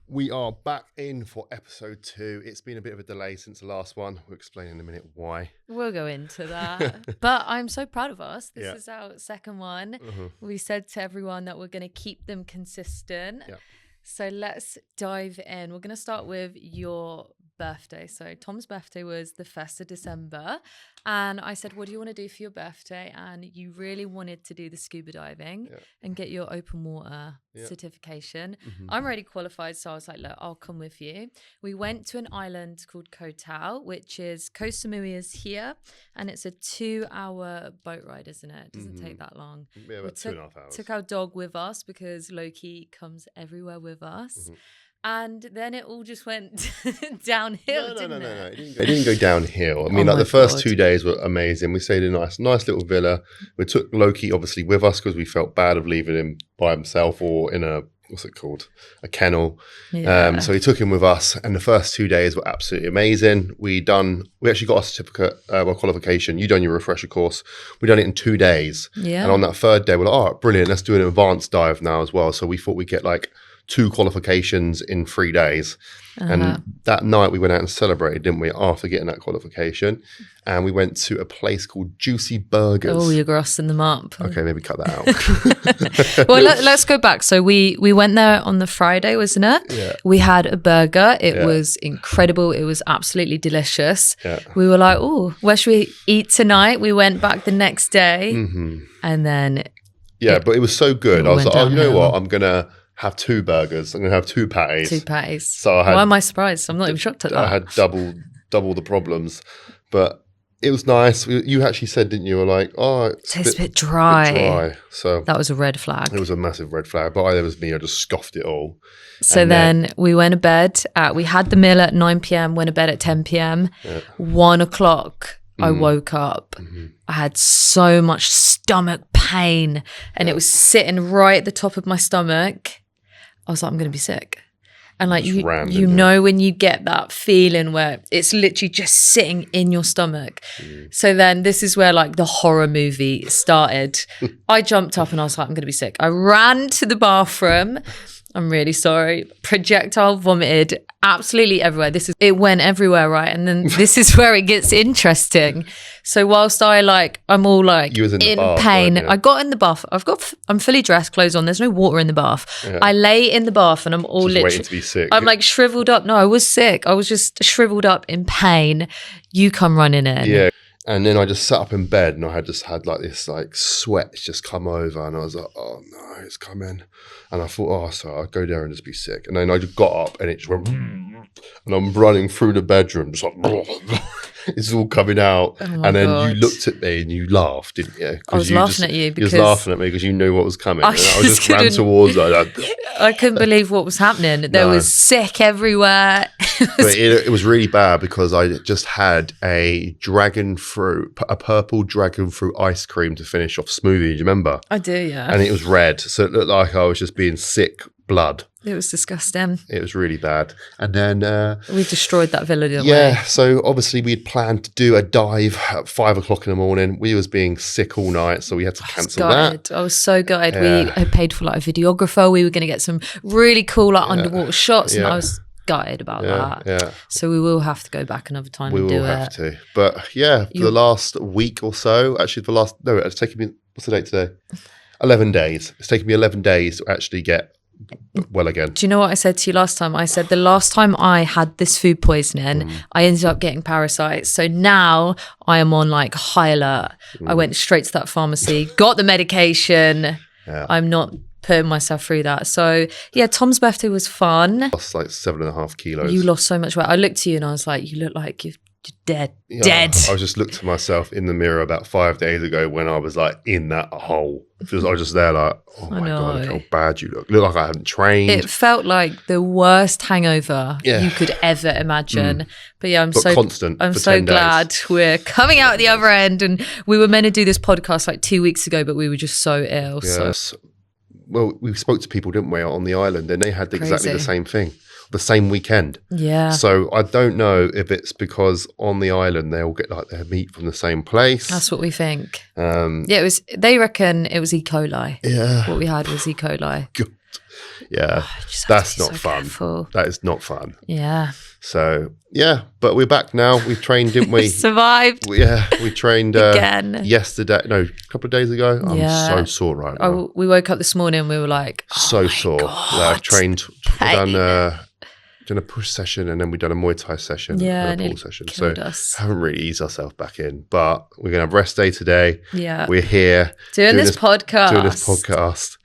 We are back in for episode 2. It's been a bit of a delay since the last one. We'll explain in a minute why. We'll go into that. But I'm so proud of us. This is our second one. Mm-hmm. We said to everyone that we're going to keep them consistent. Yeah. So let's dive in. We're going to start with your birthday. So Tom's birthday was the 1st of December. And I said, what do you want to do for your birthday? And you really wanted to do the scuba diving and get your open water certification. Mm-hmm. I'm already qualified. So I was like, look, I'll come with you. We went to an island called Koh Tao, which is Koh Samui is here. And it's a 2-hour boat ride, isn't it? It doesn't take that long. Yeah, about 2.5 hours. Took our dog with us because Loki comes everywhere with us. Mm-hmm. And then it all just went downhill, didn't it? It didn't go downhill. I mean, the first 2 days were amazing. We stayed in a nice little villa. We took Loki, obviously, with us because we felt bad of leaving him by himself or in a, what's it called? A kennel. Yeah. So we took him with us. And the first 2 days were absolutely amazing. We actually got a certificate, qualification. You done your refresher course. We done it in 2 days. Yeah. And on that third day, we're like, all right, brilliant. Let's do an advanced dive now as well. So we thought we'd get like 2 qualifications in 3 days. And that night we went out and celebrated, didn't we, after getting that qualification. And we went to a place called Juicy Burgers. Oh, you're grossing them up. Okay, maybe cut that out. Well, let's go back. So we went there on the Friday, wasn't it? Yeah. We had a burger. It was incredible. It was absolutely delicious. Yeah. We were like, oh, where should we eat tonight? We went back the next day. Mm-hmm. And then... Yeah, but it was so good. I was like, you know what? I'm going to have 2 burgers. I'm going to have 2 patties. 2 patties. So why am I surprised? I'm not even shocked at that. I had double the problems, but it was nice. You actually said, didn't you? You were like, oh, it tastes a bit dry. So that was a red flag. It was a massive red flag. But there was me. I just scoffed it all. So then we went to bed. We had the meal at 9 p.m. Went to bed at 10 p.m. 1 o'clock. I woke up. Mm-hmm. I had so much stomach pain, and it was sitting right at the top of my stomach. I was like, I'm going to be sick. And like, you know, when you get that feeling where it's literally just sitting in your stomach. So then this is where like the horror movie started. I jumped up and I was like, I'm going to be sick. I ran to the bathroom. I'm really sorry. Projectile vomited absolutely everywhere. It went everywhere, right? And then this is where it gets interesting. So whilst I'm all like in bath, pain, I got in the bath. I'm fully dressed, clothes on. There's no water in the bath. Yeah. I lay in the bath and I'm all just waiting to be sick. I'm like shriveled up. No, I was sick. I was just shriveled up in pain. You come running in. Yeah. And then I just sat up in bed and I had like this like sweat just come over and I was like, oh no, it's coming. And I thought, oh, so I'll go there and just be sick. And then I just got up and it just went, and I'm running through the bedroom, just like, it's all coming out. Oh and then God. You looked at me and you laughed, didn't you? I was laughing at you because... You was laughing at me because you knew what was coming. I just ran towards her. I couldn't believe what was happening. There was sick everywhere. But it was really bad because I just had a purple dragon fruit ice cream to finish off smoothie. Do you remember? I do, yeah. And it was red. So it looked like I was just being sick blood. It was disgusting. It was really bad. And then... we destroyed that villa, didn't we? Yeah. So obviously we'd planned to do a dive at 5 o'clock in the morning. We was being sick all night, so we had to cancel that. I was so gutted. Yeah. We had paid for like a videographer. We were going to get some really cool like underwater shots and I was gutted about that. Yeah. So we will have to go back another time and do it. We will have to. But yeah, for the last week or so, actually it's taken me, what's the date today? 11 days. It's taken me 11 days to actually get well again. Do you know what I said to you last time? I said the last time I had this food poisoning, I ended up getting parasites. So now I am on like high alert. I went straight to that pharmacy, got the medication. Yeah. I'm not putting myself through that. So yeah, Tom's birthday was fun. Lost like 7.5 kilos. You lost so much weight. I looked at you and I was like, you look like you're dead. Yeah, dead. I just looked at myself in the mirror about 5 days ago when I was like in that hole. I was just there like, oh my God, look how bad you look. Look like I hadn't trained. It felt like the worst hangover you could ever imagine. But yeah, I'm so glad we're coming out the other end. And we were meant to do this podcast like 2 weeks ago, but we were just so ill. Yes. So. Well, we spoke to people, didn't we, on the island, and they had exactly the same thing. The same weekend. Yeah. So I don't know if it's because on the island they all get like their meat from the same place. That's what we think. Yeah, they reckon it was E. coli. Yeah. What we had was E. coli. God. Yeah, that's not fun. Careful. That is not fun. Yeah. So, yeah, but we're back now. We trained, didn't we? Survived. We trained again yesterday. No, a couple of days ago. I'm so sore right now. We woke up this morning and we were like, so sore. I've trained, done a push session, and then we've done a Muay Thai session and a pull session. So haven't really eased ourselves back in. But we're going to have rest day today. Yeah. We're here. Doing this podcast.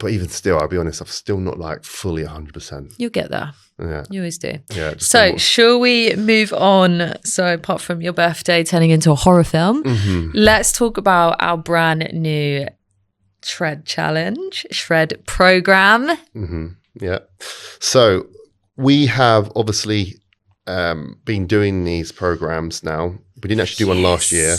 But even still, I'll be honest, I'm still not like fully 100%. You'll get there. Yeah. You always do. Yeah. So shall we move on? So apart from your birthday turning into a horror film, let's talk about our brand new Shred program. Yeah. So we have obviously been doing these programs now. We didn't actually do one last year,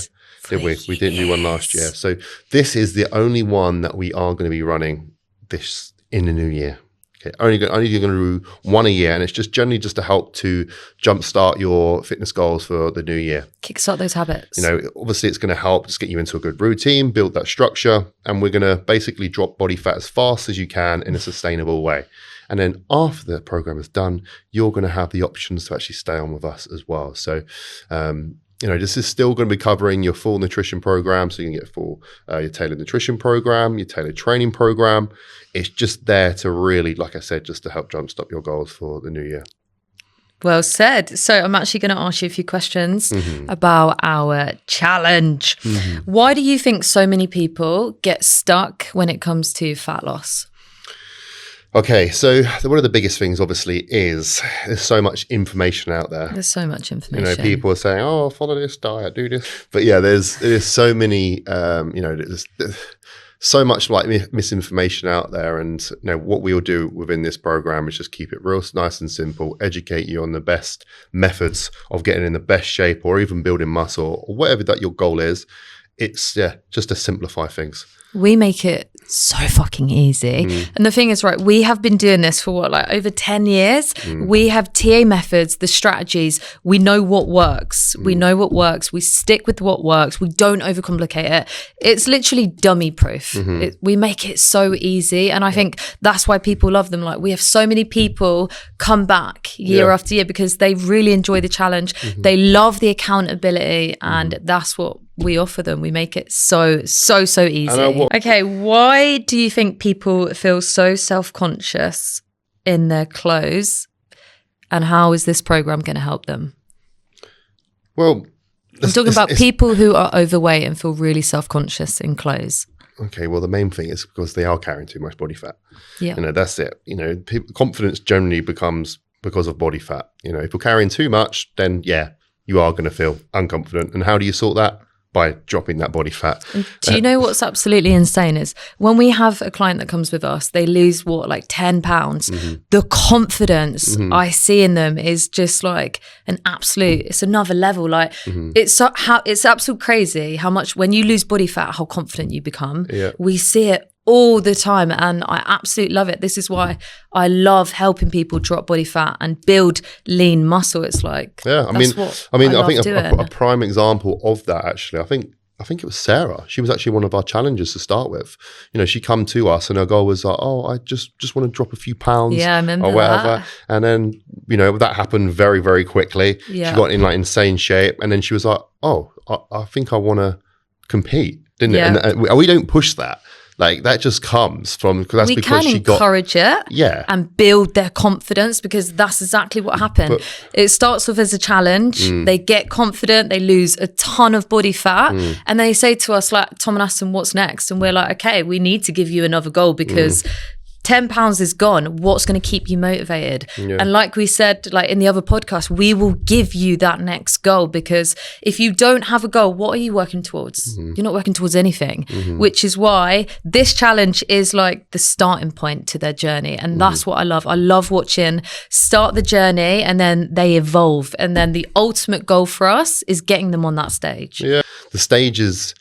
did we? We didn't do one last year. So this is the only one that we are going to be running this in the new year. Okay, only going to do one a year, and it's just generally just to help to jumpstart your fitness goals for the new year. Kickstart those habits. Obviously it's going to help just get you into a good routine, build that structure, and we're going to basically drop body fat as fast as you can in a sustainable way. And then after the program is done, you're going to have the options to actually stay on with us as well. So, this is still going to be covering your full nutrition program. So you can get full your tailored nutrition program, your tailored training program. It's just there to really, like I said, just to help jumpstart your goals for the new year. Well said. So I'm actually going to ask you a few questions about our challenge. Why do you think so many people get stuck when it comes to fat loss? Okay, so one of the biggest things, obviously, is there's so much information out there. There's so much information. People are saying, "Oh, follow this diet, do this," but yeah, there's so many, there's so much like misinformation out there. And what we'll do within this program is just keep it real nice and simple, educate you on the best methods of getting in the best shape, or even building muscle, or whatever that your goal is. It's just to simplify things. We make it so fucking easy. And the thing is, right, we have been doing this for over 10 years. We have TA methods, the strategies. We know what works. We know what works. We stick with what works. We don't overcomplicate it. It's literally dummy proof. We make it so easy. And I think that's why people love them. Like, we have so many people come back year after year because they really enjoy the challenge. They love the accountability, and that's what we offer them. We make it so easy. Okay, why do you think people feel so self-conscious in their clothes, and how is this program going to help them? Well, I'm talking about people who are overweight and feel really self-conscious in clothes. Okay, well, the main thing is because they are carrying too much body fat. Yeah. That's it. Confidence generally becomes because of body fat. If you're carrying too much, then you are going to feel unconfident. And how do you sort that? By dropping that body fat. Do you know what's absolutely insane is when we have a client that comes with us, they lose 10 pounds. The confidence I see in them is just like an absolute, it's another level. Like it's absolute crazy how much when you lose body fat, how confident you become. Yeah. We see it all the time, and I absolutely love it. This is why I love helping people drop body fat and build lean muscle. It's like, I think a prime example of that, actually, I think it was Sarah. She was actually one of our challengers to start with. She come to us and her goal was like, "Oh, I just want to drop a few pounds." Yeah, I remember or whatever. that. And then, that happened very, very quickly. Yeah. She got in insane shape, and then she was like, "Oh, I think I want to compete," didn't it? And we don't push that. Like, that just comes from, because that's because she got... We can encourage it and build their confidence, because that's exactly what happened. It starts off as a challenge. They get confident. They lose a ton of body fat. And they say to us, like, Tom and Aston, what's next? And we're like, okay, we need to give you another goal, because 10 pounds is gone. What's going to keep you motivated? Yeah. And like we said, like in the other podcast, we will give you that next goal, because if you don't have a goal, what are you working towards? You're not working towards anything, which is why this challenge is like the starting point to their journey. And that's what I love. I love watching start the journey and then they evolve. And then the ultimate goal for us is getting them on that stage. Yeah. The stage is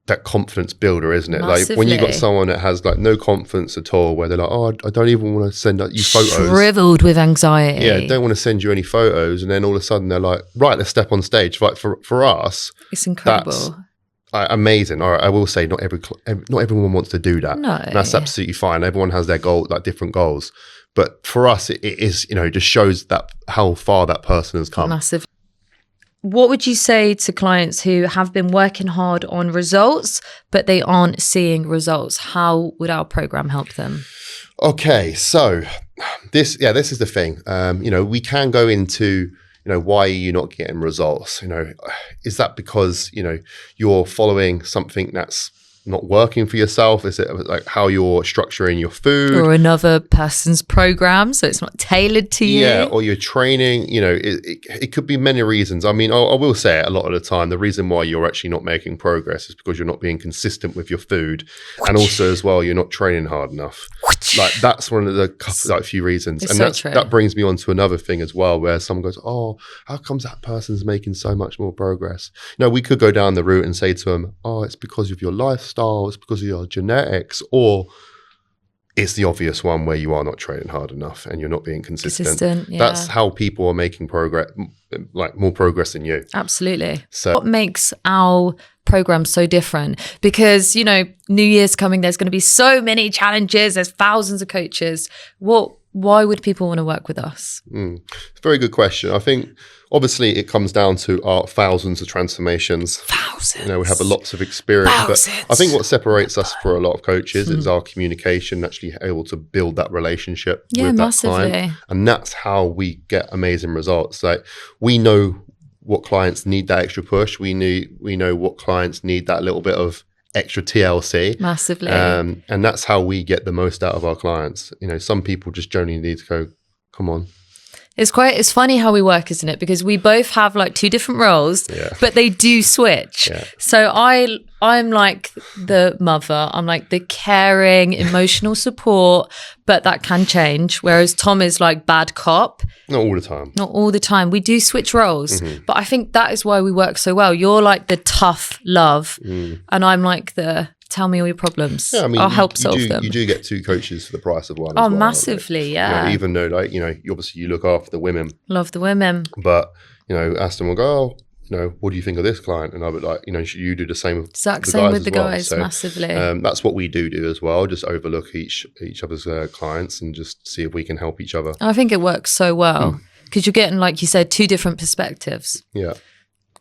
that confidence builder, isn't it? Massively. Like when you got someone that has like no confidence at all, where they're like, "Oh, I don't even want to send you photos." Shriveled with anxiety. Yeah, don't want to send you any photos. And then all of a sudden they're like, "Right, let's step on stage." Like for us, it's incredible. Amazing. All right, I will say not everyone wants to do that. No. And that's absolutely fine. Everyone has their goal, like different goals. But for us, it is, just shows that how far that person has come. Massive. What would you say to clients who have been working hard on results, but they aren't seeing results? How would our program help them? Okay, so this is the thing. We can go into, why are you not getting results? Is that because, you're following something that's not working for yourself? Is it like how you're structuring your food? Or another person's program, so it's not tailored to you? Yeah, or you're training, it could be many reasons. I mean, I will say it a lot of the time, the reason why you're actually not making progress is because you're not being consistent with your food. And also as well, you're not training hard enough. Like that's one of the few reasons. It's and so true. That brings me on to another thing as well, where someone goes, oh, how comes that person's making so much more progress? We could go down the route and say to them, oh, it's because of your lifestyle, it's because of your genetics, or it's the obvious one where you are not training hard enough and you're not being consistent. Yeah. That's how people are making progress, like more progress than you. Absolutely. So what makes our program so different? Because, New Year's coming, there's going to be so many challenges. There's thousands of coaches. Why would people want to work with us? It's a very good question. I think obviously it comes down to our thousands of transformations. Thousands. We have lots of experience. Thousands. But I think what separates us for a lot of coaches is our communication, actually able to build that relationship with that client. And that's how we get amazing results. Like we know what clients need that extra push. We know what clients need that little bit of extra TLC. Massively. And that's how we get the most out of our clients. Some people just generally need to go, come on. It's funny how we work, isn't it? Because we both have like two different roles, but they do switch. Yeah. So I'm like the mother, I'm like the caring, emotional support, but that can change. Whereas Tom is like bad cop. Not all the time. Not all the time. We do switch roles, but I think that is why we work so well. You're like the tough love, and I'm like the tell me all your problems. Yeah, I mean, I'll help solve them. You do get two coaches for the price of one. Oh, as well, massively, yeah. Even though, obviously you look after the women. Love the women. But, Aston will go, what do you think of this client? And I'll be like, you do the same with the guys. So, massively. That's what we do as well. Just overlook each other's clients and just see if we can help each other. I think it works so well because you're getting, like you said, two different perspectives. Yeah.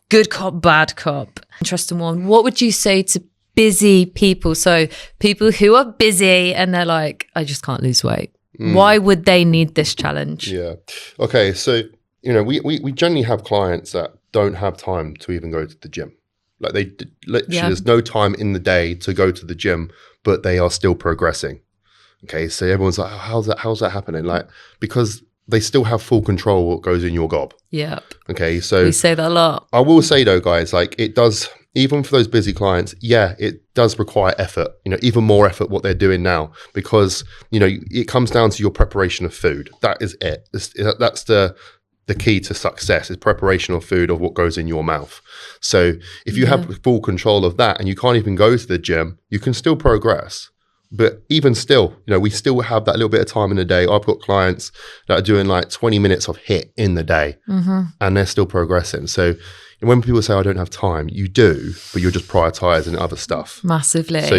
Good cop, bad cop. Interesting one. What would you say to busy people? So people who are busy and they're like, I just can't lose weight. Why would they need this challenge? Yeah. Okay. So, we generally have clients that don't have time to even go to the gym. Like there's no time in the day to go to the gym, but they are still progressing. Okay. So everyone's like, oh, how's that happening? Like, because they still have full control of what goes in your gob. Yep. Okay. So we say that a lot. I will say though, guys, like it does, even for those busy clients, it does require effort, even more effort what they're doing now, because, it comes down to your preparation of food. That is it. That's the key to success is preparation of food of what goes in your mouth. So if you have full control of that and you can't even go to the gym, you can still progress. But even still, we still have that little bit of time in the day. I've got clients that are doing like 20 minutes of HIIT in the day and they're still progressing. So when people say, I don't have time, you do, but you're just prioritizing other stuff. Massively. So,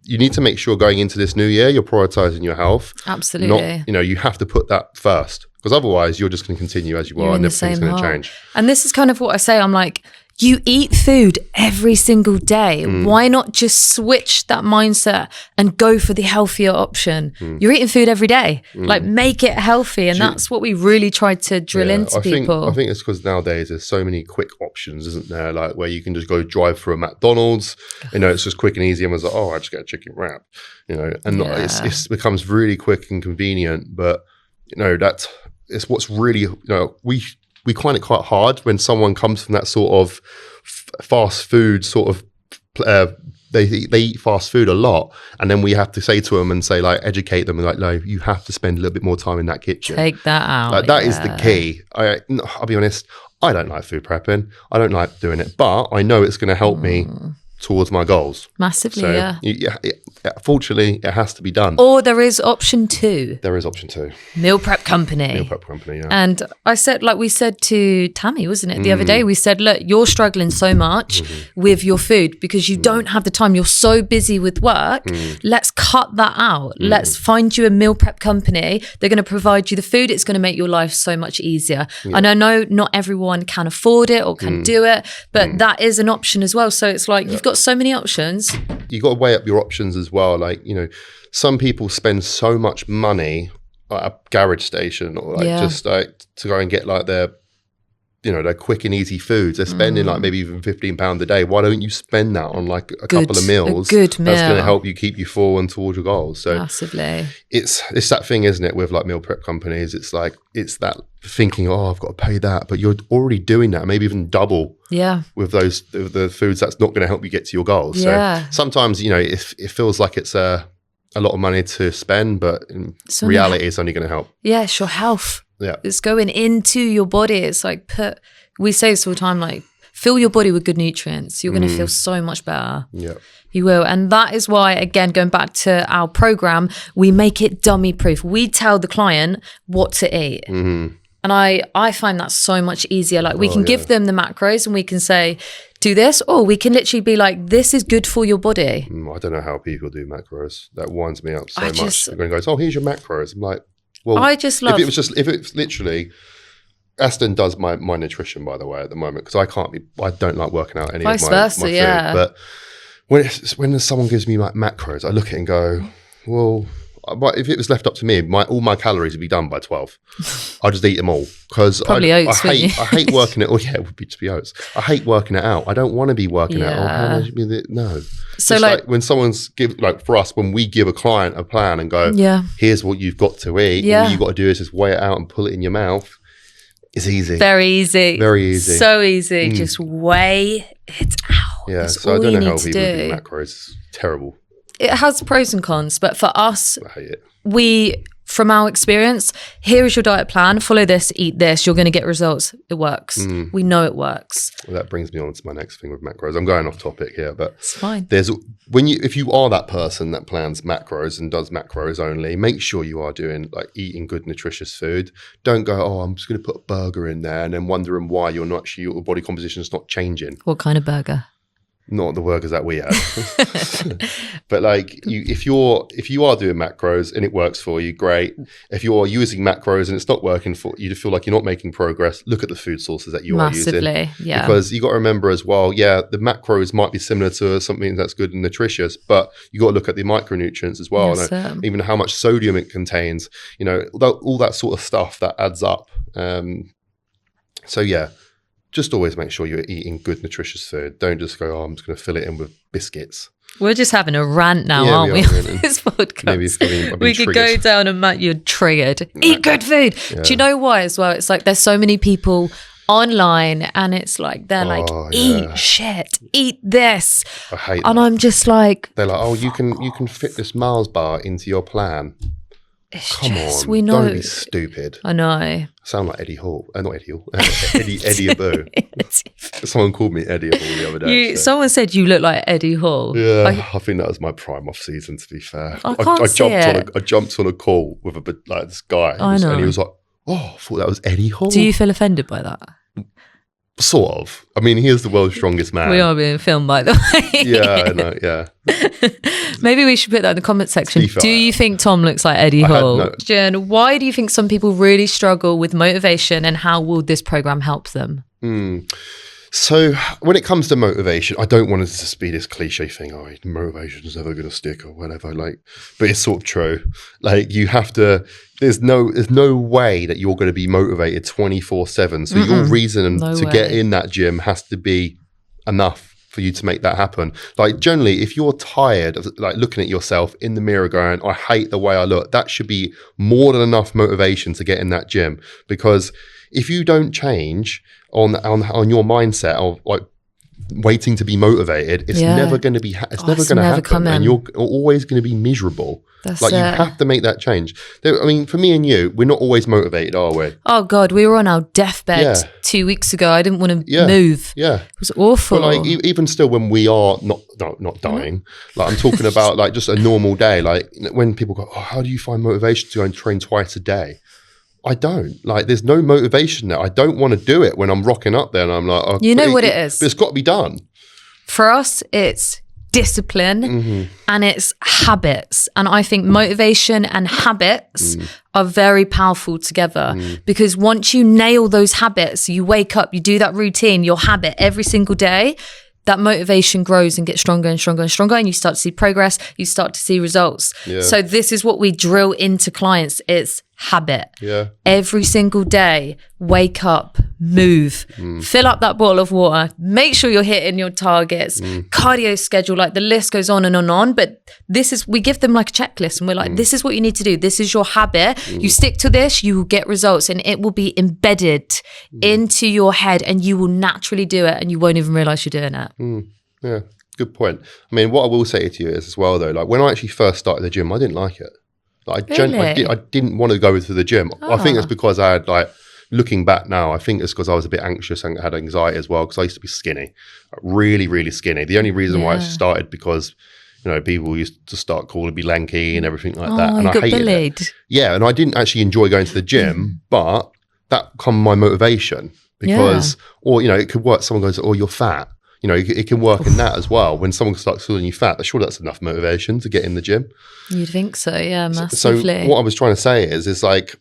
you need to make sure going into this new year, you're prioritizing your health. Absolutely. You have to put that first because otherwise you're just going to continue as you are and everything's going to change. And this is kind of what I say. I'm like, you eat food every single day. Why not just switch that mindset and go for the healthier option? You're eating food every day. Like make it healthy. And that's what we really tried to drill into people. I think it's because nowadays there's so many quick options, isn't there? Like where you can just go drive through a McDonald's, it's just quick and ezy. Everyone's like, I just get a chicken wrap, it becomes really quick and convenient. But, it's what's really, we find it quite hard when someone comes from that sort of fast food sort of, they eat fast food a lot. And then we have to say to them and say like, educate them and like, no, you have to spend a little bit more time in that kitchen. Take that out. Like that is the key. I'll be honest, I don't like food prepping. I don't like doing it, but I know it's going to help me towards my goals. Massively, So, yeah. Fortunately, it has to be done. Or there is option 2. There is option 2. Meal prep company. Meal prep company, yeah. And I said, like we said to Tammy, wasn't it, the other day? We said, look, you're struggling so much with your food because you don't have the time. You're so busy with work. Let's cut that out. Let's find you a meal prep company. They're going to provide you the food. It's going to make your life so much easier. Yeah. And I know not everyone can afford it or can do it, but that is an option as well. So it's like you've got so many options. You got to weigh up your options as well. Like, you know, some people spend so much money at a garage station or like just like to go and get like their, you know, their quick and easy foods. They're spending like maybe even £15 a day. Why don't you spend that on like a couple of meals? A good meal. That's going to help you keep you full and towards your goals. So massively. It's that thing, isn't it, with like meal prep companies? It's like, it's that thinking, oh, I've got to pay that, but you're already doing that, maybe even double. Yeah. With the foods that's not going to help you get to your goals. Yeah. So sometimes, you know, it feels like it's a lot of money to spend, but in reality, it's only going to help. Yeah, it's your health. Yeah. It's going into your body. It's like we say this all the time, like fill your body with good nutrients. You're going to feel so much better. Yeah. You will. And that is why, again, going back to our program, we make it dummy proof. We tell the client what to eat. Mm-hmm. And I find that so much easier. Like we can give them the macros and we can say, do this, or we can literally be like, this is good for your body. I don't know how people do macros. That winds me up so much. Everyone goes, oh, here's your macros. I'm like, well, I just love. If it's literally, Aston does my nutrition, by the way, at the moment, because I don't like working out any of my food. Yeah. But when someone gives me like macros, I look at it and go, well, if it was left up to me, all my calories would be done by 12. I'd just eat them all because I hate working it. Oh yeah, it would just be oats. I hate working it out. I don't want to be working it out. No. So like when someone's for us, when we give a client a plan and go, here's what you've got to eat. All you've got to do is just weigh it out and pull it in your mouth. It's easy. Very easy. Very easy. So easy. Just weigh it out. Yeah. So I don't know how people do macros. It's terrible. It has pros and cons, but for us, I hate it. From our experience, here is your diet plan. Follow this, eat this. You're going to get results. It works. We know it works. Well, that brings me on to my next thing with macros. I'm going off topic here, but it's fine. If you are that person that plans macros and does macros only, make sure you are doing like eating good, nutritious food. Don't go, oh, I'm just going to put a burger in there and then wondering why your body composition is not changing. What kind of burger? Not the burgers that we had. But like if you are doing macros and it works for you, great. If you are using macros and it's not working for you, to feel like you're not making progress, look at the food sources that you are using. Yeah. Because you got to remember as well, the macros might be similar to something that's good and nutritious, but you got to look at the micronutrients as well. Yes, even how much sodium it contains, you know, all that sort of stuff that adds up. Just always make sure you're eating good, nutritious food. Don't just go, oh, I'm just going to fill it in with biscuits. We're just having a rant now, aren't we? On this podcast. Maybe we could go down and Matt, you're triggered. Eat good food. Yeah. Do you know why as well? It's like there's so many people online and it's like they're eat shit, eat this. I hate and that. I'm just like, they're like, oh, you can fit this Mars bar into your plan. Come on, we know. Don't be stupid. I know. I sound like Eddie Hall. Not Eddie Hall. Eddie Abu. Someone called me Eddie Hall the other day. Someone said you look like Eddie Hall. Yeah, I think that was my prime off season, to be fair. I jumped on a call with this guy. And he was like, oh, I thought that was Eddie Hall. Do you feel offended by that? Sort of. I mean, he is the world's strongest man. We are being filmed, by the way. Yeah, I know, yeah. Maybe we should put that in the comment section. Do you think Tom looks like Eddie Hall? Jen, why do you think some people really struggle with motivation and how will this program help them? So when it comes to motivation, I don't want it to just be this cliche thing, oh, motivation is never going to stick or whatever, but it's sort of true. Like you have to, there's no way that you're going to be motivated 24/7. So your reason to get in that gym has to be enough for you to make that happen. Like generally, if you're tired of like looking at yourself in the mirror going, I hate the way I look, that should be more than enough motivation to get in that gym. Because if you don't change on your mindset of like waiting to be motivated, it's never going to be, it's never going to happen. And you're always going to be miserable. That's like, you have to make that change. I mean, for me and you, we're not always motivated, are we? Oh God, we were on our deathbed 2 weeks ago. I didn't want to move. Yeah. It was awful. But like, even still, when we are not dying, like I'm talking about like just a normal day, like when people go, oh, how do you find motivation to go and train twice a day? I don't. Like, there's no motivation there. I don't want to do it when I'm rocking up there and I'm like, oh, you know what it is? But it's got to be done. For us, it's discipline and it's habits. And I think motivation and habits are very powerful together because once you nail those habits, you wake up, you do that routine, your habit every single day, that motivation grows and gets stronger and stronger and stronger, and you start to see progress, you start to see results. So this is what we drill into clients. It's habit. Every single day, wake up, move, fill up that bottle of water, make sure you're hitting your targets, cardio schedule, like the list goes on and on and on. But this is, we give them like a checklist and we're like, this is what you need to do. This is your habit. You stick to this, you will get results, and it will be embedded into your head and you will naturally do it and you won't even realize you're doing it. Yeah, good point. I mean, what I will say to you is as well though, like when I actually first started the gym, I didn't like it. Like, I didn't want to go to the gym. I think it's because I had, like, looking back now, I think it's because I was a bit anxious and had anxiety as well, because I used to be skinny, like really, really skinny. The only reason why I started because, you know, people used to start calling me lanky and everything like that. And I hated it. Yeah, and I didn't actually enjoy going to the gym, but that became my motivation because, or, you know, it could work. Someone goes, oh, you're fat. You know, it can work in that as well. When someone starts calling you fat, surely that's enough motivation to get in the gym. You'd think so, yeah, massively. So what I was trying to say is like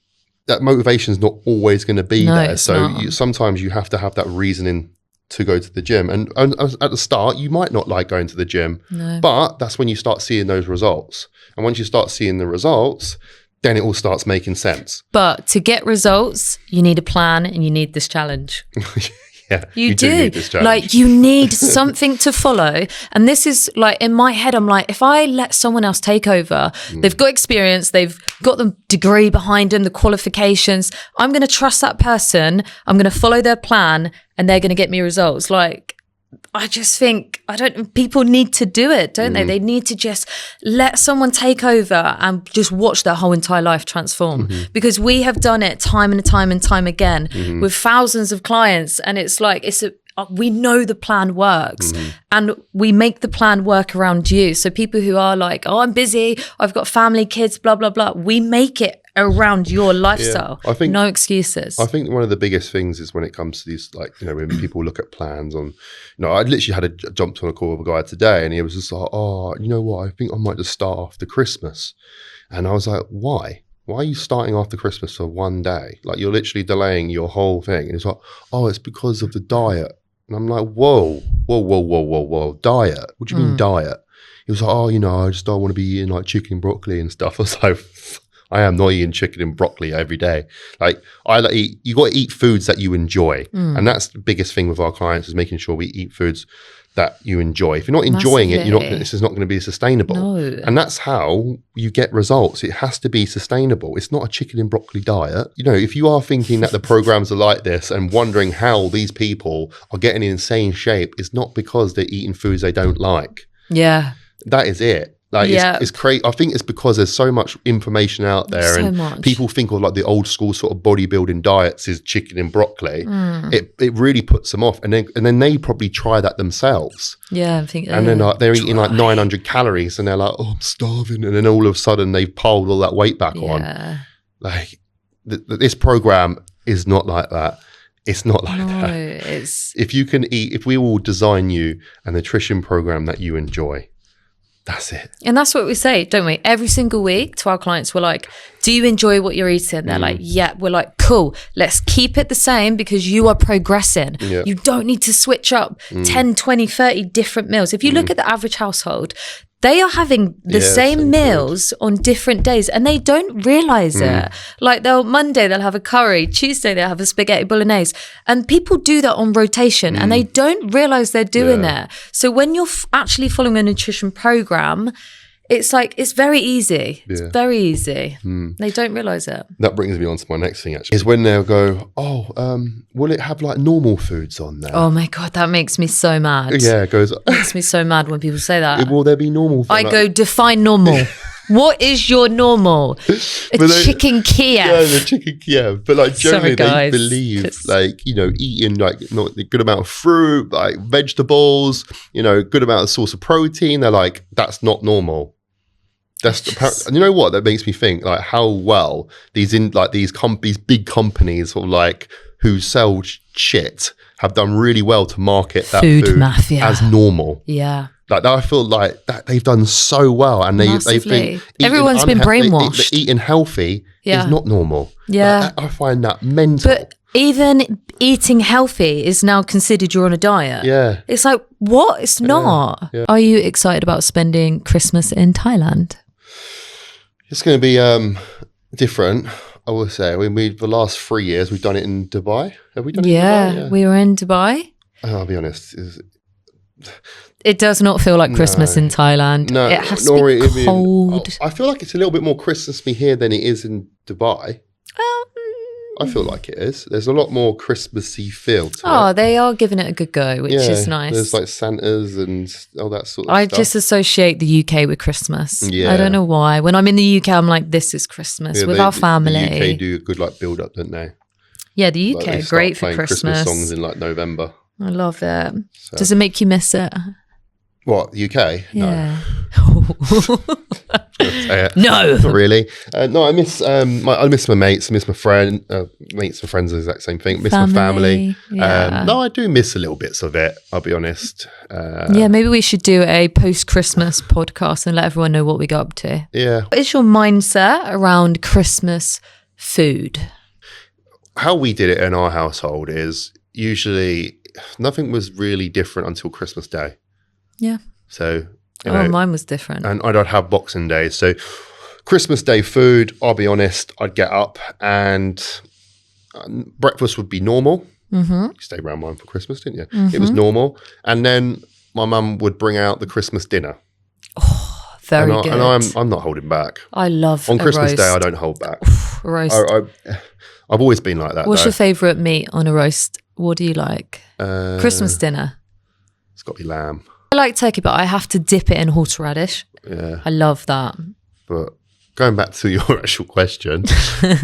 that motivation is not always going to be there. So sometimes you have to have that reasoning to go to the gym. And at the start, you might not like going to the gym, but that's when you start seeing those results. And once you start seeing the results, then it all starts making sense. But to get results, you need a plan and you need this challenge. Yeah, you do need this challenge. Like, you need something to follow. And this is like, in my head, I'm like, if I let someone else take over, they've got experience, they've got the degree behind them, the qualifications, I'm going to trust that person, I'm going to follow their plan, and they're going to get me results. Like, I just think, people need to do it, don't they? They need to just let someone take over and just watch their whole entire life transform, because we have done it time and time and time again with thousands of clients. And it's like, we know the plan works and we make the plan work around you. So people who are like, oh, I'm busy, I've got family, kids, blah, blah, blah. We make it around your lifestyle. I think no excuses. I think one of the biggest things is when it comes to these, like, you know, when people look at plans on, you know, I literally jumped on a call with a guy today and he was just like, oh, you know what, I think I might just start after Christmas. And I was like, why? Why are you starting after Christmas for one day? Like, you're literally delaying your whole thing. And he's like, oh, it's because of the diet. And I'm like, whoa, diet? What do you mean diet? He was like, oh, you know, I just don't want to be eating like chicken and broccoli and stuff. I was like, I am not eating chicken and broccoli every day. Like, you got to eat foods that you enjoy. And that's the biggest thing with our clients, is making sure we eat foods that you enjoy. If you're not enjoying it, this is not going to be sustainable. No. And that's how you get results. It has to be sustainable. It's not a chicken and broccoli diet. You know, if you are thinking that the programs are like this and wondering how these people are getting in insane shape, it's not because they're eating foods they don't like. Yeah. That is it. Like, it's crazy. I think it's because there's so much information out there, and people think of like the old school sort of bodybuilding diets is chicken and broccoli. It really puts them off, and then they probably try that themselves. Yeah, I think. And then they're eating like 900 calories, and they're like, "Oh, I'm starving," and then all of a sudden they've piled all that weight back on. Like, this program is not like that. It's not like that. It's, if you can eat, if we will design you a nutrition program that you enjoy, that's it. And that's what we say, don't we? Every single week to our clients, we're like, do you enjoy what you're eating? They're like, yeah. We're like, cool, let's keep it the same because you are progressing. Yeah. You don't need to switch up 10, 20, 30 different meals. If you look at the average household, they are having the same meals on different days and they don't realize it. Like, Monday they'll have a curry, Tuesday they'll have a spaghetti bolognese, and people do that on rotation and they don't realize they're doing it. So when you're actually following a nutrition program, It's like, it's very easy. Yeah. It's very easy. They don't realise it. That brings me on to my next thing, actually, is when they'll go, will it have like normal foods on there? Oh my God, that makes me so mad. Yeah, it goes, Makes me so mad when people say that. will there be normal food? I go, define normal. What is your normal? Chicken Kiev. Yeah, the chicken Kiev. But like generally Sorry, they believe like, eating like not a good amount of fruit, like vegetables, good amount of source of protein. They're like, that's not normal. And you know what? That makes me think like how well these big companies sort of like who sell shit have done really well to market that food mafia as normal. Yeah. Like I feel like that they've done so well, and they've been everyone's been brainwashed. Eating healthy is not normal. Yeah, I find that mental. But even eating healthy is now considered you're on a diet. Yeah, it's like what? It's not. Yeah. Are you excited about spending Christmas in Thailand? It's going to be different. I will say. I mean, the last 3 years we've done it in Dubai. Have we done it in Dubai? Yeah, we were in Dubai. I'll be honest. It does not feel like Christmas in Thailand. No, it has to be cold. I feel like it's a little bit more Christmassy here than it is in Dubai. I feel like it is. There's a lot more Christmassy feel to it. They are giving it a good go, which is nice. There's like Santas and all that sort of stuff. I just associate the UK with Christmas. Yeah. I don't know why. When I'm in the UK, I'm like, this is Christmas with our family. The UK do a good like build up, don't they? Yeah, the UK, great for Christmas. Songs in like November. I love it. So. Does it make you miss it? What, the UK? Yeah. No. Not really. No, I miss my mates. I miss my friend. Mates and friends are the exact same thing. Miss my family. Yeah. No, I do miss a little bits of it, I'll be honest. Maybe we should do a post-Christmas podcast and let everyone know what we got up to. Yeah. What is your mindset around Christmas food? How we did it in our household is usually nothing was really different until Christmas Day. Yeah. So, mine was different. And I'd have Boxing Day. So, Christmas Day food, I'll be honest, I'd get up and breakfast would be normal. Mm-hmm. You stayed around mine for Christmas, didn't you? Mm-hmm. It was normal. And then my mum would bring out the Christmas dinner. Oh, very good. And I'm not holding back. I love on Christmas roast. Day, I don't hold back. Roast. I've always been like that. What's your favourite meat on a roast? What do you like? Christmas dinner. It's got to be lamb. I like turkey, but I have to dip it in horseradish. Yeah. I love that. But going back to your actual question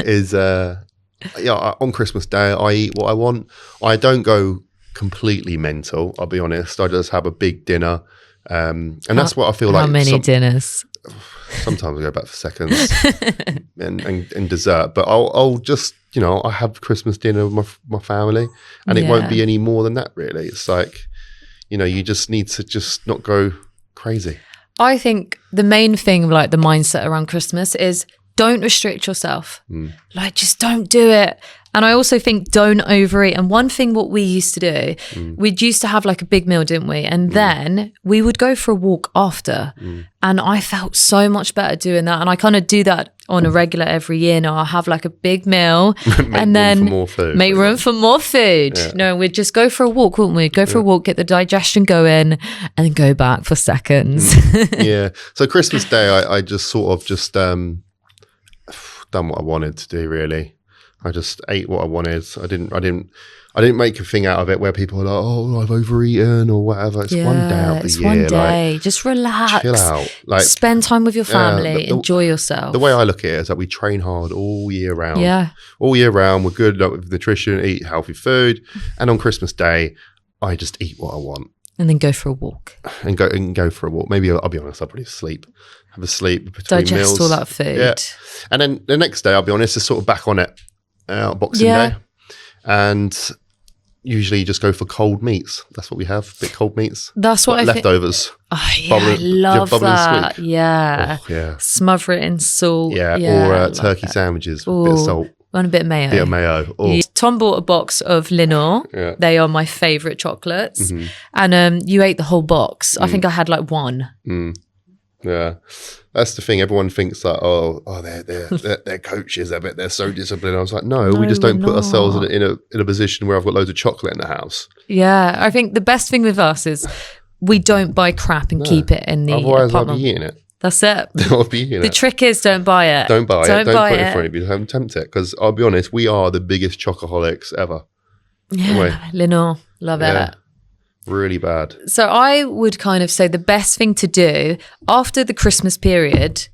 is, on Christmas Day, I eat what I want. I don't go completely mental, I'll be honest. I just have a big dinner. And that's what I feel like. How many dinners? Sometimes I go back for seconds and dessert. But I'll just, I have Christmas dinner with my family and it won't be any more than that, really. It's like, you just need to just not go crazy. I think the main thing, like the mindset around Christmas is don't restrict yourself. Like, just don't do it. And I also think don't overeat. And one thing what we used to do, we'd used to have like a big meal, didn't we? And then we would go for a walk after. And I felt so much better doing that. And I kind of do that on a regular every year now. I'll have like a big meal and then make room for more food. Yeah. No, we'd just go for a walk, wouldn't we? Go for a walk, get the digestion going and then go back for seconds. Yeah. So Christmas Day, I just sort of just done what I wanted to do, really. I just ate what I wanted. I didn't make a thing out of it where people are like, oh, I've overeaten or whatever. It's one day out of the year. One day. Like, just relax. Chill out. Like, spend time with your family. Enjoy yourself. The way I look at it is that we train hard all year round. Yeah. All year round. We're good with nutrition, eat healthy food. And on Christmas Day, I just eat what I want. And then go for a walk. And go for a walk. Maybe I'll be honest, I'll probably sleep. Have a sleep between digest meals. All that food. Yeah. And then the next day, I'll be honest, is sort of back on it. Boxing Day. And usually just go for cold meats. That's what we have, bit cold meats. That's what I think. Leftovers. Oh, yeah, I love that. Yeah. Oh, yeah. Smother it in salt. Yeah, or turkey sandwiches with a bit of salt. And a bit of mayo. Bit of mayo. Oh. Tom bought a box of Lenore. Yeah. They are my favourite chocolates. Mm-hmm. And you ate the whole box. I think I had like one. Yeah, that's the thing. Everyone thinks that they're coaches. I bet they're so disciplined. I was like, no, we just don't put ourselves in a position where I've got loads of chocolate in the house. Yeah, I think the best thing with us is we don't buy crap and keep it in the apartment. Otherwise, I'd be eating it. That's it. That'll be, you know. The trick is don't buy it. Don't buy it. Don't buy put it in front of you. Don't tempt it. Because I'll be honest, we are the biggest chocoholics ever. Yeah, Lenore, love it. Really bad. So I would kind of say the best thing to do after the Christmas period,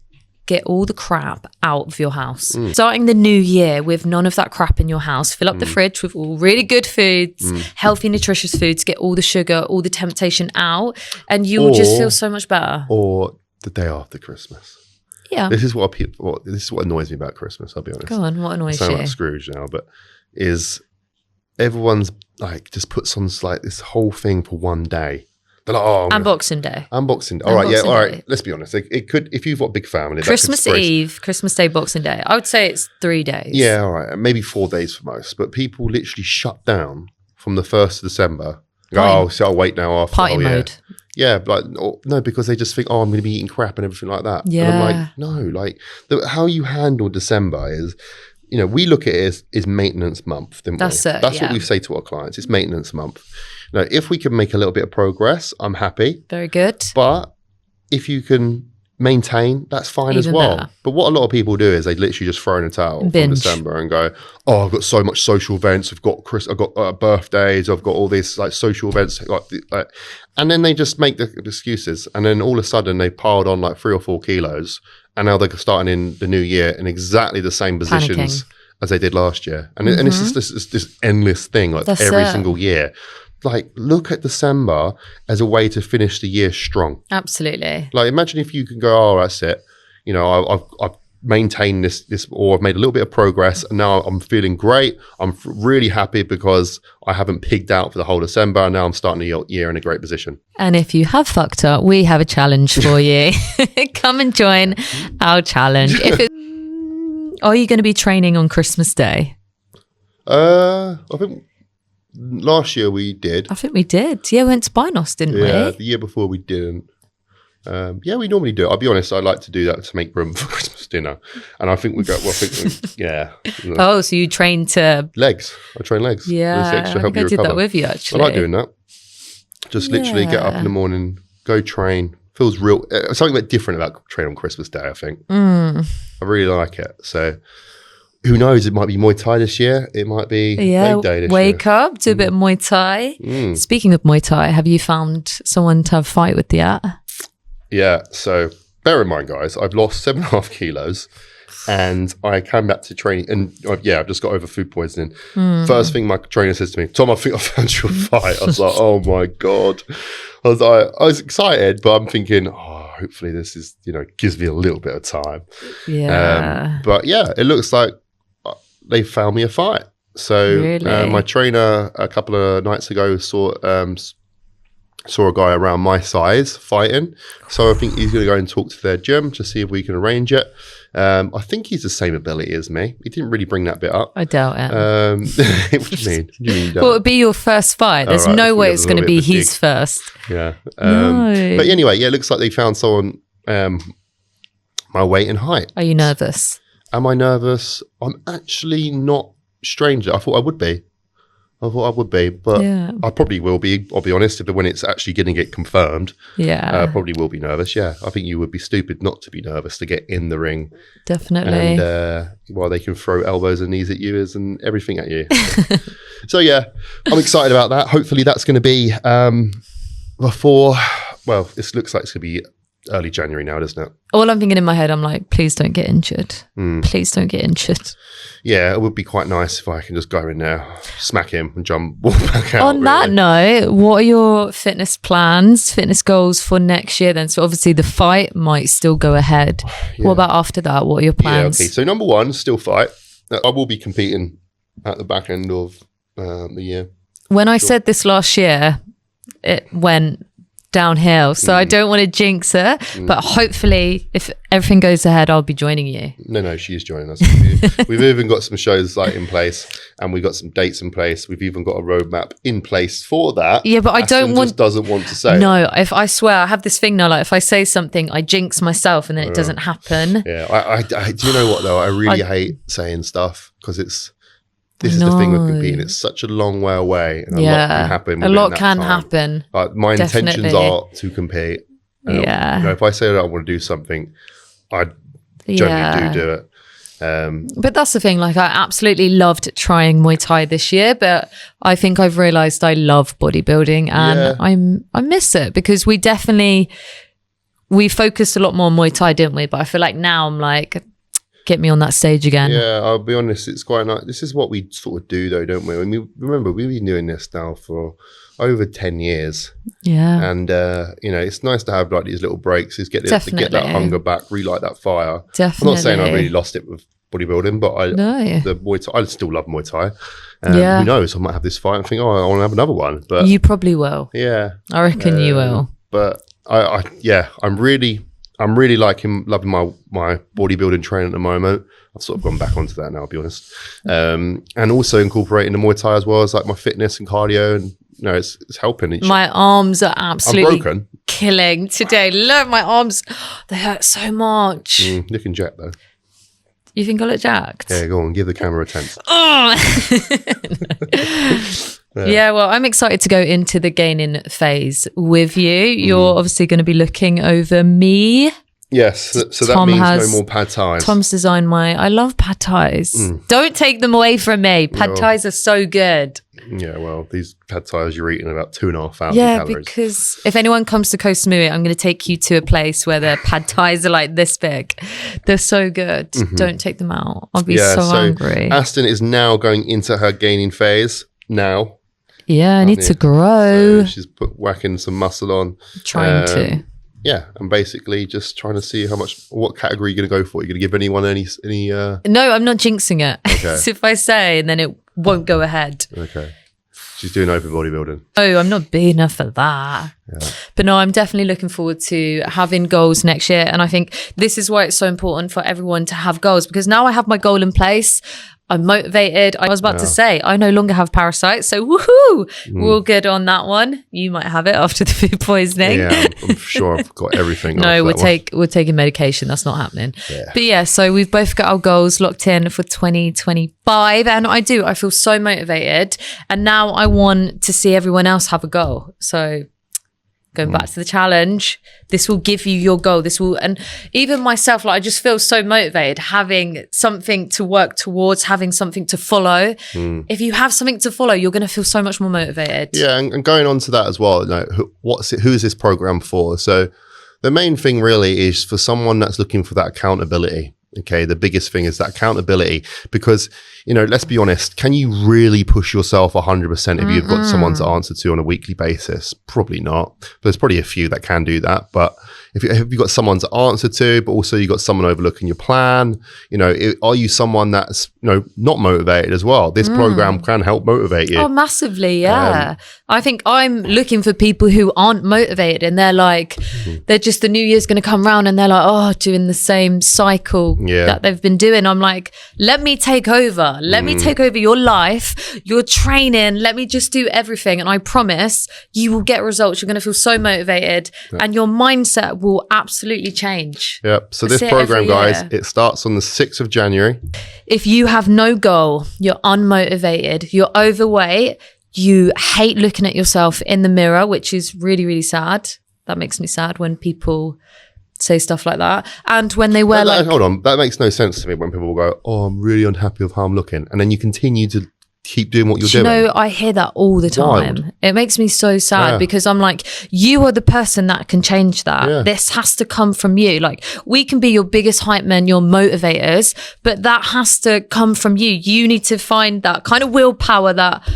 get all the crap out of your house. Starting the new year with none of that crap in your house. Fill up the fridge with all really good foods, healthy, nutritious foods. Get all the sugar, all the temptation out, and you will just feel so much better. Or the day after Christmas. Yeah. This is what annoys me about Christmas, I'll be honest. Go on, what annoys I sound you? like Scrooge now, but is everyone's like just puts on like this whole thing for one day. They're like, oh, Boxing Day. Unboxing Day. All right, yeah, all right. Let's be honest. It could, if you've got a big family. Christmas Eve, Christmas Day, Boxing Day. I would say it's 3 days. Yeah, all right. Maybe 4 days for most. But people literally shut down from the 1st of December. Go, so I'll wait now after. Party mode. Yeah, like no, because they just think, oh, I'm going to be eating crap and everything like that. Yeah. And I'm like, no, like how you handle December is, you know, we look at it as maintenance month, didn't we? That's it. That's what we say to our clients. It's maintenance month. Now, if we can make a little bit of progress, I'm happy. Very good. But if you can maintain, that's fine as well. Better. But what a lot of people do is they literally just throw in a towel from December and go, oh, I've got so much social events. I've got birthdays. I've got all these like social events. Like, and then they just make the excuses. And then all of a sudden they piled on like 3 or 4 kilos. And now they're starting in the new year in exactly the same positions as they did last year. And, and it's just this endless thing, like every single year. Like, look at December as a way to finish the year strong. Absolutely. Like, imagine if you can go, oh, that's it. You know, I've maintained this, or I've made a little bit of progress, and now I'm feeling great. I'm really happy because I haven't pigged out for the whole December, and now I'm starting the year in a great position. And if you have fucked up, we have a challenge for you. Come and join our challenge. Are you going to be training on Christmas Day? I think last year we did. I think we did. Yeah, we went to Binos, didn't we? Yeah, the year before we didn't. Yeah, we normally do. I'll be honest, I like to do that to make room for Christmas dinner. And I think yeah. Oh, so you train to... Legs. I train legs. Yeah, I think I did that with you, actually. I like doing that. Just literally get up in the morning, go train. Feels real. Something a bit different about training on Christmas Day, I think. I really like it. So... who knows? It might be Muay Thai this year. It might be leg day this year. Wake up, do a bit of Muay Thai. Speaking of Muay Thai, have you found someone to have a fight with yet? Yeah. So bear in mind, guys, I've lost 7.5 kilos and I came back to training and I've just got over food poisoning. First thing my trainer says to me, Tom, I think I found you a fight. I was like, oh my God. I was excited, but I'm thinking, hopefully this is, gives me a little bit of time. Yeah. But yeah, it looks like they found me a fight. So really? My trainer a couple of nights ago saw a guy around my size fighting. So I think he's going to go and talk to their gym to see if we can arrange it. I think he's the same ability as me. He didn't really bring that bit up. I doubt it. What do you mean? Well, it would be your first fight. There's no way it's going to be his first. Yeah. No. But anyway, yeah, it looks like they found someone my weight and height. Are you nervous? Am I nervous? I'm actually not stranger. I thought I would be. But I probably will be. I'll be honest. When it's actually going to get confirmed, I probably will be nervous. Yeah, I think you would be stupid not to be nervous to get in the ring. Definitely. And while they can throw elbows and knees at you and everything at you. So yeah, I'm excited about that. Hopefully that's going to be before. Well, this looks like it's going to be early January now, doesn't it? All I'm thinking in my head, I'm like, please don't get injured. Please don't get injured. Yeah, it would be quite nice if I can just go in there, smack him and walk back out. On that note, what are your fitness plans, fitness goals for next year then? So obviously the fight might still go ahead. Yeah. What about after that? What are your plans? Yeah, okay. So number one, still fight. I will be competing at the back end of the year. When I said this last year, it went downhill, so I don't want to jinx her, but hopefully if everything goes ahead, I'll be joining you. No, she's joining us. We've even got some shows in place, and we've got some dates in place. We've even got a roadmap in place for that. Yeah, but I don't want. Just doesn't want to say. No, if I swear, I have this thing now. Like if I say something, I jinx myself, and then it doesn't happen. Yeah, I do you know what though? I really hate saying stuff because this is the thing with competing. It's such a long way away, and a lot can happen. A lot can happen. My intentions are to compete, If I say that I want to do something, I generally do it. But that's the thing, like I absolutely loved trying Muay Thai this year, but I think I've realized I love bodybuilding and I miss it because we focused a lot more on Muay Thai, didn't we? But I feel like now I'm like, get me on that stage again. Yeah, I'll be honest, it's quite nice. This is what we sort of do though, don't we? I mean, remember, we've been doing this now for over 10 years. Yeah. And, it's nice to have like these little breaks, is get that hunger back, relight that fire. Definitely. I'm not saying I really lost it with bodybuilding, but the Muay Thai, I still love Muay Thai. Who knows? I might have this fight and think, I want to have another one. But you probably will. Yeah. I reckon you will. But I'm really loving my bodybuilding training at the moment. I've sort of gone back onto that now, I'll be honest. And also incorporating the Muay Thai as well as like my fitness and cardio, and it's helping. My arms are absolutely broken. Killing today. Look, my arms, they hurt so much. Looking jacked though. You think I look jacked? Yeah, go on, give the camera a tense. Yeah, well, I'm excited to go into the gaining phase with you. You're obviously going to be looking over me. Yes, so that means no more pad thais. Tom's designed I love pad thais. Don't take them away from me. Pad thais are so good. Yeah, well, these pad thais you're eating about 2,500 calories. calories. Because if anyone comes to Koh Samui, I'm going to take you to a place where the pad thais are like this big. They're so good. Don't take them out. I'll be so hungry. Aston is now going into her gaining phase now. Yeah, I need to grow. So she's whacking some muscle on. Trying to. Yeah, and basically just trying to see what category you're going to go for. You're going to give anyone any? No, I'm not jinxing it. Okay. So if I say, then it won't go ahead. Okay. She's doing open bodybuilding. Oh, I'm not big enough for that. Yeah. But no, I'm definitely looking forward to having goals next year. And I think this is why it's so important for everyone to have goals, because now I have my goal in place. I'm motivated. I was about to say, I no longer have parasites. So woohoo, we're all good on that one. You might have it after the food poisoning. Yeah, I'm sure I've got everything. No, we're taking medication. That's not happening. Yeah. But yeah, so we've both got our goals locked in for 2025. And I feel so motivated. And now I want to see everyone else have a goal. So going back to the challenge, this will give you your goal. And even myself, like I just feel so motivated having something to work towards, having something to follow. If you have something to follow, you're going to feel so much more motivated. Yeah, and going on to that as well, who is this program for? So the main thing really is for someone that's looking for that accountability. Okay, the biggest thing is that accountability, because, let's be honest, can you really push yourself 100% if you've got someone to answer to on a weekly basis? Probably not. There's probably a few that can do that, but if you've got someone to answer to, but also you've got someone overlooking your plan, are you someone that's, not motivated as well? This program can help motivate you. Oh, massively, yeah. I think I'm looking for people who aren't motivated and they're like, they're just, the new year's going to come around and they're like, doing the same cycle that they've been doing. I'm like, let me take over. Let me take over your life, your training. Let me just do everything. And I promise you will get results. You're going to feel so motivated and your mindset will absolutely change. Yep. So this program, guys, it starts on the 6th of January. If you have no goal, you're unmotivated, you're overweight, you hate looking at yourself in the mirror, which is really, really sad. That makes me sad when people say stuff like that. And when they wear hold on, that makes no sense to me when people go, I'm really unhappy with how I'm looking. And then you continue to keep doing what you're doing. I hear that all the time. Wild. It makes me so sad because I'm like, you are the person that can change that. Yeah. This has to come from you. Like, we can be your biggest hype men, your motivators, but that has to come from you. You need to find that kind of willpower, that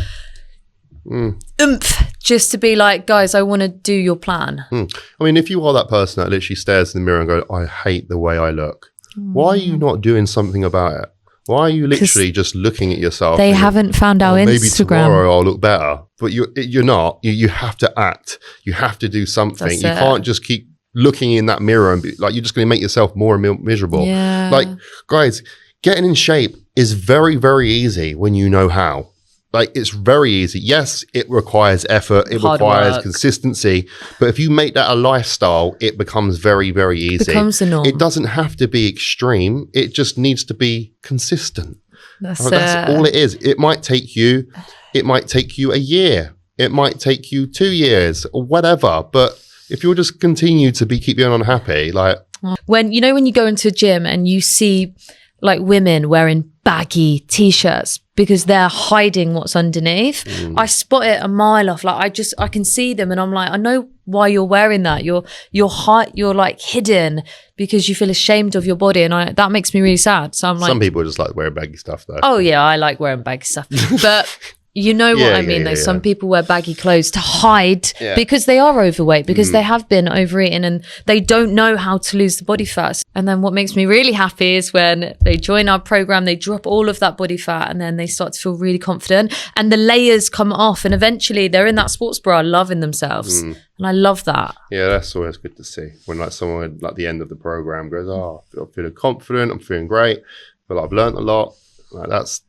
oomph, just to be like, guys, I want to do your plan. I mean, if you are that person that literally stares in the mirror and go, I hate the way I look, why are you not doing something about it? Why are you literally just looking at yourself? They haven't found our Instagram. Maybe tomorrow I'll look better. But you're not. You have to act. You have to do something. You can't just keep looking in that mirror and be like, you're just going to make yourself more and more miserable. Yeah. Like, guys, getting in shape is very, very easy when you know how. Like, it's very easy. Yes, it requires effort. It requires consistency. But if you make that a lifestyle, it becomes very, very easy. It becomes the norm. It doesn't have to be extreme. It just needs to be consistent. That's all it is. It might take you a year. It might take you 2 years or whatever. But if you'll just continue to keep being unhappy, like when you go into a gym and you see like women wearing baggy t-shirts because they're hiding what's underneath. I spot it a mile off. Like I can see them and I'm like, I know why you're wearing that. You're like hidden because you feel ashamed of your body, and that makes me really sad. So I'm like, some people just like wearing baggy stuff though. Oh yeah, I like wearing baggy stuff, but you know what I mean, though. Some people wear baggy clothes to hide because they are overweight, because they have been overeating and they don't know how to lose the body fat. And then what makes me really happy is when they join our program, they drop all of that body fat and then they start to feel really confident and the layers come off and eventually they're in that sports bra loving themselves. And I love that. Yeah, that's always good to see. When like someone like the end of the program goes, oh, I'm feeling confident, I'm feeling great, but I've learned a lot. Like that's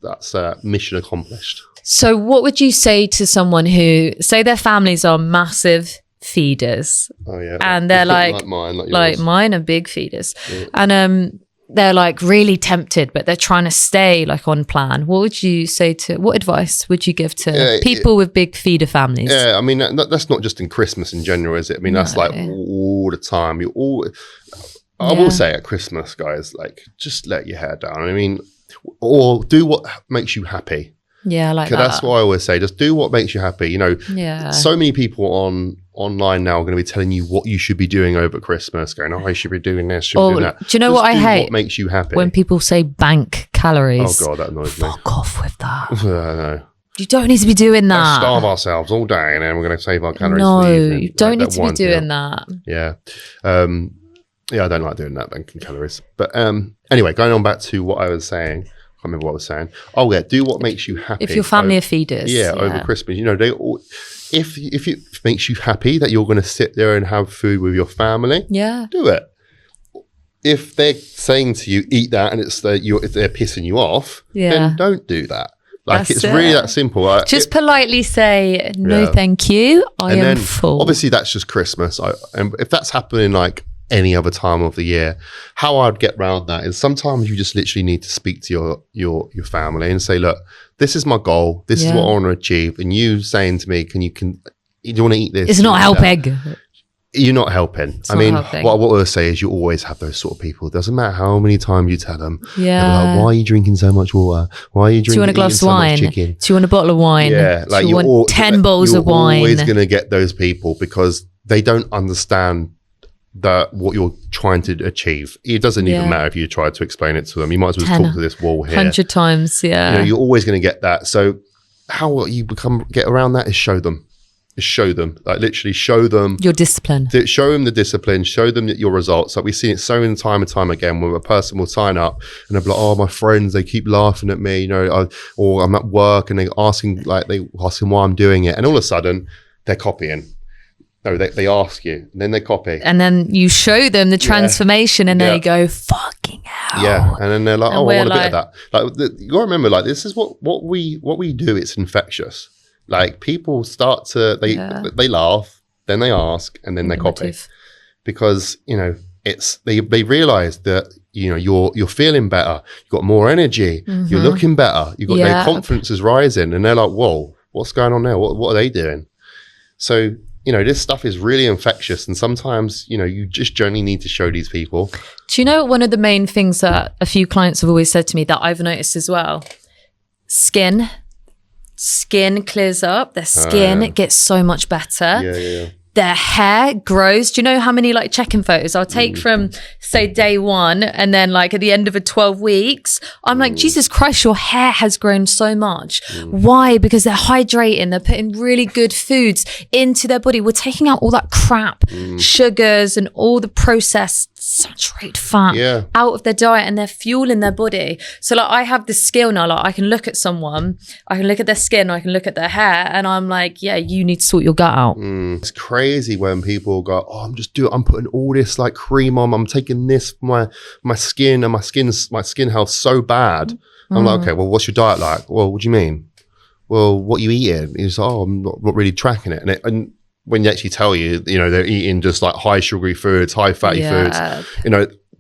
mission accomplished. So what would you say to someone who, say their families are massive feeders? Oh yeah. And they're like mine are big feeders. Yeah. And they're like really tempted, but they're trying to stay like on plan. What advice would you give to people with big feeder families? Yeah, I mean, that's not just in Christmas in general, is it? I mean, that's like all the time. I will say at Christmas, guys, like just let your hair down. I mean, or do what makes you happy. Yeah, I like that. That's what I always say. Just do what makes you happy. So many people online now are going to be telling you what you should be doing over Christmas, going, oh, I should be doing this, should be doing that. Do you know what I hate? What makes you happy? When people say bank calories. Oh, God, that annoys me. Fuck off with that. I know. You don't need to be doing that. Let's starve ourselves all day and then we're going to save our calories. No, you don't need to be doing that. Yeah. Yeah, I don't like doing that, banking calories. But anyway, going on back to what I was saying. I can't remember what I was saying. Oh yeah, do what makes you happy. If your family are feeders. Yeah, over Christmas. They all, if it makes you happy that you're going to sit there and have food with your family, do it. If they're saying to you, eat that, and if they're pissing you off, then don't do that. Like it's really that simple. Just politely say, no, thank you. I am full. Obviously, that's just Christmas. And if that's happening like any other time of the year, how I'd get around that is sometimes you just literally need to speak to your family and say, look, this is my goal. This is what I want to achieve. And you saying to me, do you want to eat this? It's not helping. You're not helping. What I will say is you always have those sort of people. It doesn't matter how many times you tell them. Yeah. Like, why are you drinking so much water? Why are you drinking? Do you want a glass of wine? Do you want a bottle of wine? Yeah. Like do you want 10 bowls of wine? You're always going to get those people because they don't understand what you're trying to achieve. It doesn't even matter if you try to explain it to them. You might as well talk to this wall here 100 times. Yeah. You're always going to get that. So how you get around that is show them. Like literally show them your discipline. Show them the discipline. Show them your results. Like we've seen it so many time and time again where a person will sign up and they'll be like, oh, my friends, they keep laughing at me, or I'm at work and they're asking why I'm doing it. And all of a sudden they're copying. No, they ask you and then they copy. And then you show them the transformation and they go, fucking hell. Yeah. And then they're like, oh, I want a bit of that. Like you gotta remember, like this is what we do, it's infectious. Like people start to they laugh, then they ask, and then they copy. Because, it's they realize that you're feeling better, you've got more energy, you're looking better, you've got their confidence is rising, and they're like, whoa, what's going on there? What are they doing? So this stuff is really infectious, and sometimes, you just generally need to show these people. Do you know one of the main things that a few clients have always said to me that I've noticed as well? Skin clears up. Their skin gets so much better. Yeah. Their hair grows. Do you know how many like check-in photos I'll take from, say, day one, and then like at the end of a 12 weeks, I'm like, Jesus Christ, your hair has grown so much. Why? Because they're hydrating. They're putting really good foods into their body. We're taking out all that crap, sugars and all the processed saturated fat out of their diet, and they're fueling their body. So like I have this skill now, like I can look at someone, I can look at their skin, I can look at their hair, and I'm like, yeah, you need to sort your gut out. It's crazy when people go, oh, I'm putting all this like cream on, I'm taking this for my skin, and my skin health so bad. I'm like, okay, well, what's your diet like? Well, what do you mean? Well, what are you eating? He's like, oh, I'm not really tracking it. And when they actually tell you, they're eating just like high sugary foods, high fatty foods,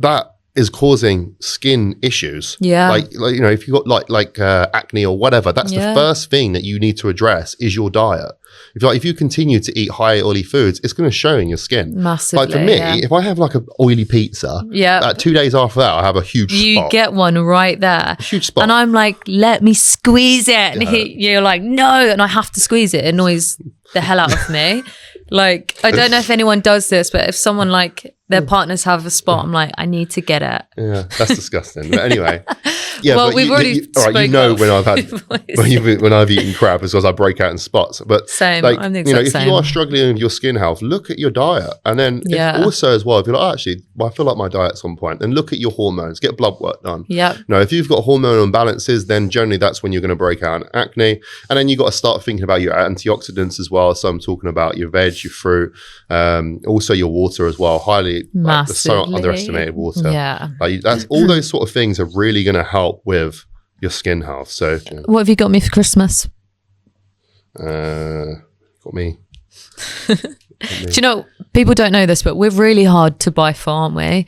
that is causing skin issues. Yeah. Like you know, if you've got like acne or whatever, that's the first thing that you need to address is your diet. If you continue to eat high oily foods, it's going to show in your skin. Massively. Like for me, if I have like an oily pizza, 2 days after that, I have a huge spot. You get one right there. A huge spot. And I'm like, let me squeeze it. And you're like, no. And I have to squeeze it. It annoys the hell out of me. Like, I don't know if anyone does this, but if someone like their partners have a spot, I'm like, I need to get it. Yeah, that's disgusting. But anyway, yeah. Well, but we've already all right. You know when I've eaten crap, it's because I break out in spots. But same. Like, I'm the you know, exact if same. you are struggling with your skin health, look at your diet, and then also as well, if you're like, actually, I feel like my diet's on point, then look at your hormones, get blood work done. Yeah. No, if you've got hormonal imbalances, then generally that's when you're going to break out in acne, and then you got to start thinking about your antioxidants as well. So I'm talking about your veg, your fruit, also your water as well. Highly, like, so underestimated water. Yeah. Like, that's all those sort of things are really going to help with your skin health. So what have you got me for Christmas? Got me. Do you know, people don't know this, but we're really hard to buy for, aren't we?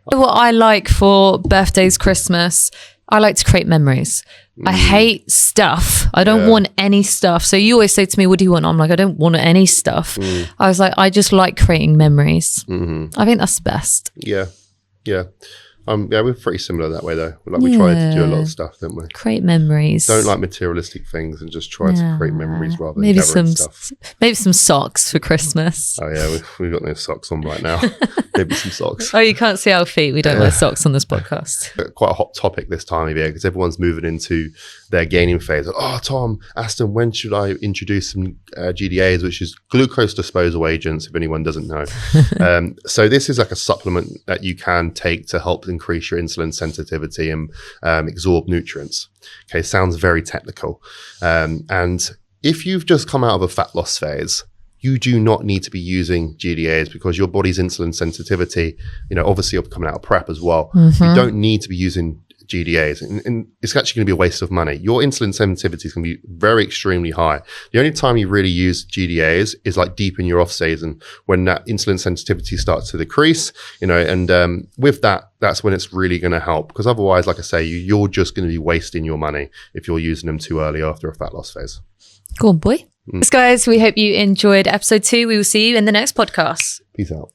What I like for birthdays, Christmas, I like to create memories. I hate stuff. I don't want any stuff. So you always say to me, what do you want? I'm like, I don't want any stuff. I was like, I just like creating memories. I think that's the best. Yeah. Yeah, we're pretty similar that way though. Like we try to do a lot of stuff, don't we? Create memories. Don't like materialistic things and just try to create memories rather than maybe gathering stuff. Maybe some socks for Christmas. Oh yeah, we've got no socks on right now. Maybe some socks. Oh, you can't see our feet. We don't wear socks on this podcast. Quite a hot topic this time of year because everyone's moving into their gaining phase. Oh, Tom, Aston, when should I introduce some GDAs, which is glucose disposal agents, if anyone doesn't know. So this is like a supplement that you can take to help increase your insulin sensitivity and absorb nutrients. Okay, sounds very technical. And if you've just come out of a fat loss phase, you do not need to be using GDAs because your body's insulin sensitivity, you know, obviously you're coming out of prep as well. You don't need to be using GDAs, and it's actually going to be a waste of money. Your insulin sensitivity is going to be very extremely high. The only time you really use GDAs is like deep in your off season when that insulin sensitivity starts to decrease, you know, and with that, that's when it's really going to help because otherwise, like I say, you're just going to be wasting your money if you're using them too early after a fat loss phase. Go on, boy. Guys, we hope you enjoyed episode 2. We will see you in the next podcast. Peace out.